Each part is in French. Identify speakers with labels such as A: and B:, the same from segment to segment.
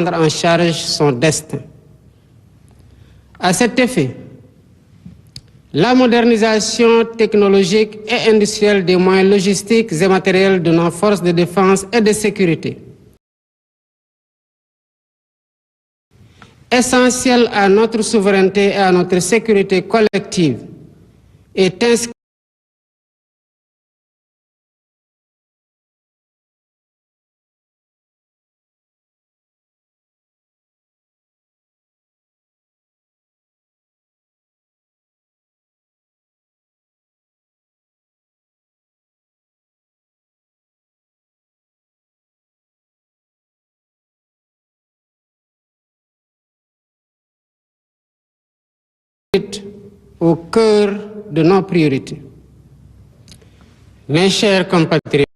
A: prendre en charge son destin. À cet effet, la modernisation technologique et industrielle des moyens logistiques et matériels de nos forces de défense et de sécurité, essentielle à notre souveraineté et à notre sécurité collective, est inscrite au cœur de nos priorités. Mes chers compatriotes,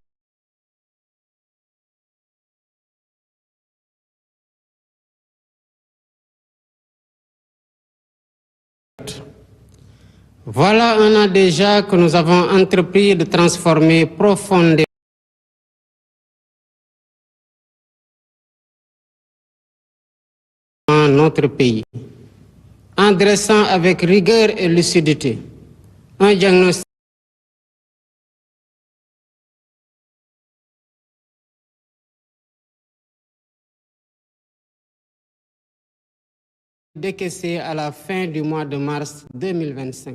A: voilà un an déjà que nous avons entrepris de transformer profondément notre pays, en dressant avec rigueur et lucidité un diagnostic décaissé à la fin du mois de mars 2025.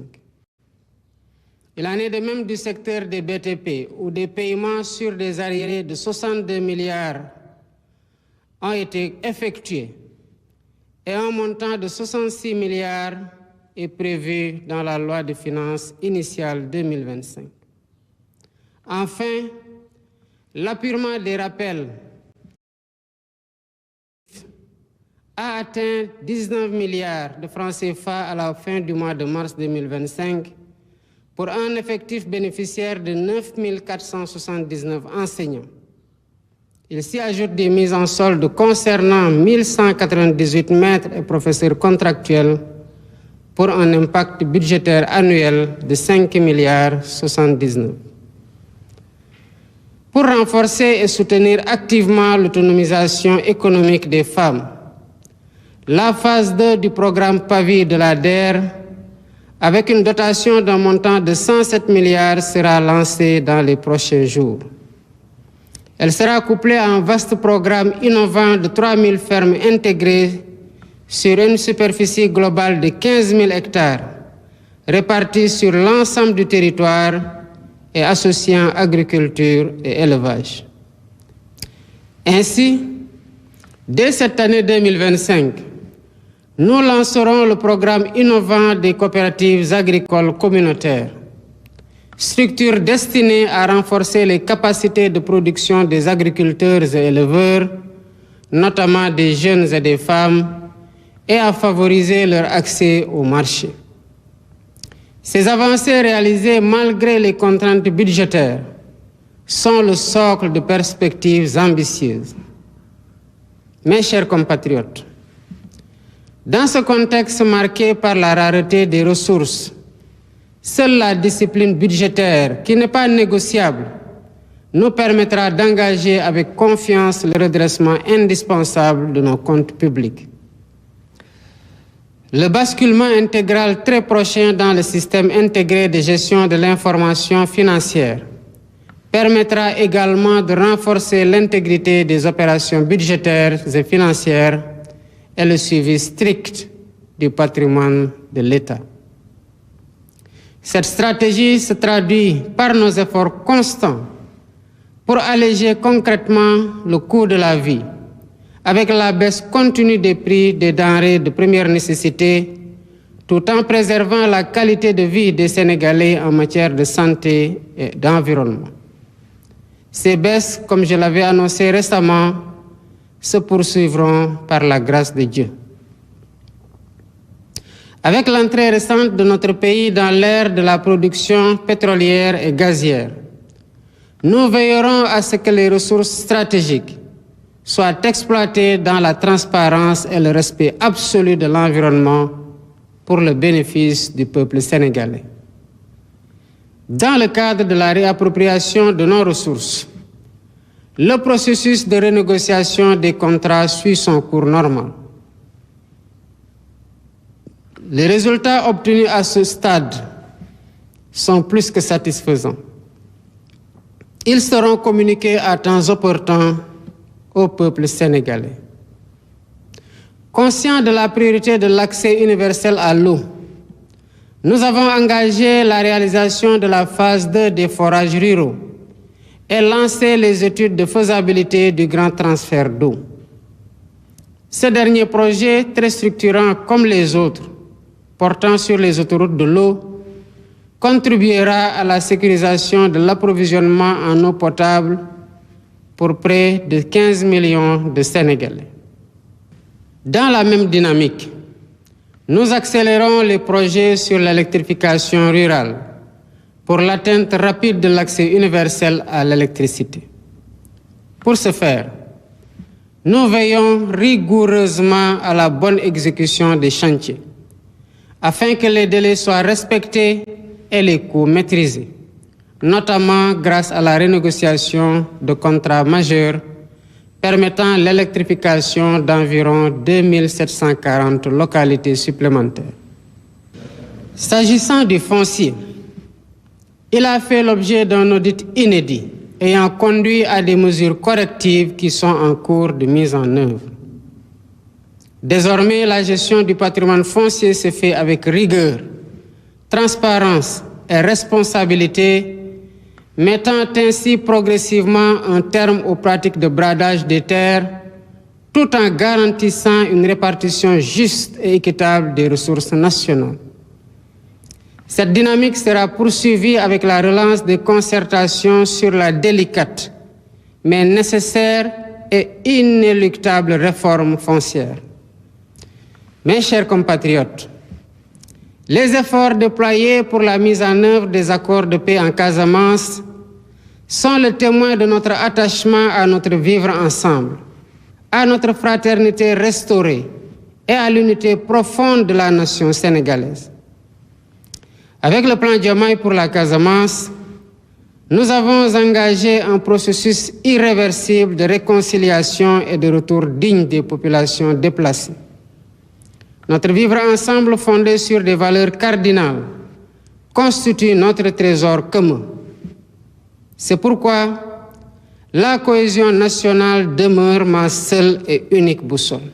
A: Il en est de même du secteur des BTP, où des paiements sur des arriérés de 62 milliards ont été effectués et un montant de 66 milliards est prévu dans la loi de finances initiale 2025. Enfin, l'appurement des rappels a atteint 19 milliards de francs CFA à la fin du mois de mars 2025 pour un effectif bénéficiaire de 9 479 enseignants. Il s'y ajoute des mises en solde concernant 1198 maîtres et professeurs contractuels pour un impact budgétaire annuel de 5 milliards 79. Pour renforcer et soutenir activement l'autonomisation économique des femmes, la phase 2 du programme PAVI de la DER, avec une dotation d'un montant de 107 milliards, sera lancée dans les prochains jours. Elle sera couplée à un vaste programme innovant de 3 000 fermes intégrées sur une superficie globale de 15 000 hectares, répartis sur l'ensemble du territoire et associant agriculture et élevage. Ainsi, dès cette année 2025, nous lancerons le programme innovant des coopératives agricoles communautaires, structure destinée à renforcer les capacités de production des agriculteurs et éleveurs, notamment des jeunes et des femmes, et à favoriser leur accès au marché. Ces avancées réalisées malgré les contraintes budgétaires sont le socle de perspectives ambitieuses. Mes chers compatriotes, dans ce contexte marqué par la rareté des ressources, seule la discipline budgétaire, qui n'est pas négociable, nous permettra d'engager avec confiance le redressement indispensable de nos comptes publics. Le basculement intégral très prochain dans le système intégré de gestion de l'information financière permettra également de renforcer l'intégrité des opérations budgétaires et financières et le suivi strict du patrimoine de l'État. Cette stratégie se traduit par nos efforts constants pour alléger concrètement le coût de la vie, avec la baisse continue des prix des denrées de première nécessité, tout en préservant la qualité de vie des Sénégalais en matière de santé et d'environnement. Ces baisses, comme je l'avais annoncé récemment, se poursuivront par la grâce de Dieu. Avec l'entrée récente de notre pays dans l'ère de la production pétrolière et gazière, nous veillerons à ce que les ressources stratégiques soient exploitées dans la transparence et le respect absolu de l'environnement pour le bénéfice du peuple sénégalais. Dans le cadre de la réappropriation de nos ressources, le processus de renégociation des contrats suit son cours normal. Les résultats obtenus à ce stade sont plus que satisfaisants. Ils seront communiqués à temps opportun au peuple sénégalais. Conscient de la priorité de l'accès universel à l'eau, nous avons engagé la réalisation de la phase 2 des forages ruraux et lancé les études de faisabilité du grand transfert d'eau. Ce dernier projet, très structurant comme les autres, portant sur les autoroutes de l'eau, contribuera à la sécurisation de l'approvisionnement en eau potable pour près de 15 millions de Sénégalais. Dans la même dynamique, nous accélérons les projets sur l'électrification rurale pour l'atteinte rapide de l'accès universel à l'électricité. Pour ce faire, nous veillons rigoureusement à la bonne exécution des chantiers, afin que les délais soient respectés et les coûts maîtrisés, notamment grâce à la renégociation de contrats majeurs permettant l'électrification d'environ 2740 localités supplémentaires. S'agissant du foncier, il a fait l'objet d'un audit inédit ayant conduit à des mesures correctives qui sont en cours de mise en œuvre. Désormais, la gestion du patrimoine foncier se fait avec rigueur, transparence et responsabilité, mettant ainsi progressivement un terme aux pratiques de bradage des terres, tout en garantissant une répartition juste et équitable des ressources nationales. Cette dynamique sera poursuivie avec la relance des concertations sur la délicate, mais nécessaire et inéluctable réforme foncière. Mes chers compatriotes, les efforts déployés pour la mise en œuvre des accords de paix en Casamance sont le témoin de notre attachement à notre vivre ensemble, à notre fraternité restaurée et à l'unité profonde de la nation sénégalaise. Avec le plan Diomaye pour la Casamance, nous avons engagé un processus irréversible de réconciliation et de retour digne des populations déplacées. Notre vivre ensemble fondé sur des valeurs cardinales constitue notre trésor commun. C'est pourquoi la cohésion nationale demeure ma seule et unique boussole.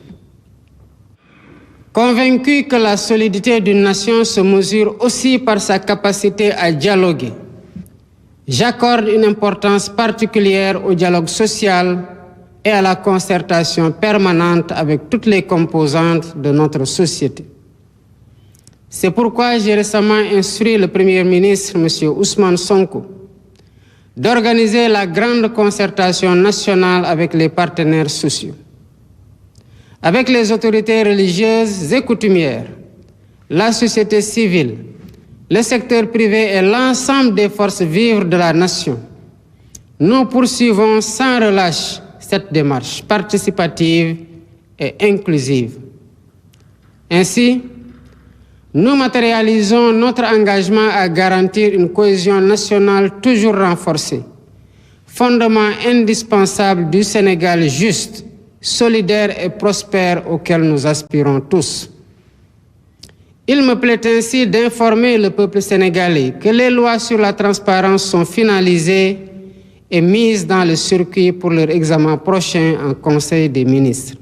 A: Convaincu que la solidité d'une nation se mesure aussi par sa capacité à dialoguer, j'accorde une importance particulière au dialogue social et à la concertation permanente avec toutes les composantes de notre société. C'est pourquoi j'ai récemment instruit le Premier ministre, M. Ousmane Sonko, d'organiser la grande concertation nationale avec les partenaires sociaux, avec les autorités religieuses et coutumières, la société civile, le secteur privé et l'ensemble des forces vives de la nation. Nous poursuivons sans relâche cette démarche participative et inclusive. Ainsi, nous matérialisons notre engagement à garantir une cohésion nationale toujours renforcée, fondement indispensable du Sénégal juste, solidaire et prospère auquel nous aspirons tous. Il me plaît ainsi d'informer le peuple sénégalais que les lois sur la transparence sont finalisées et mises dans le circuit pour leur examen prochain en Conseil des ministres.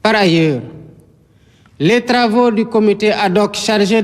A: Par ailleurs, les travaux du comité ad hoc chargé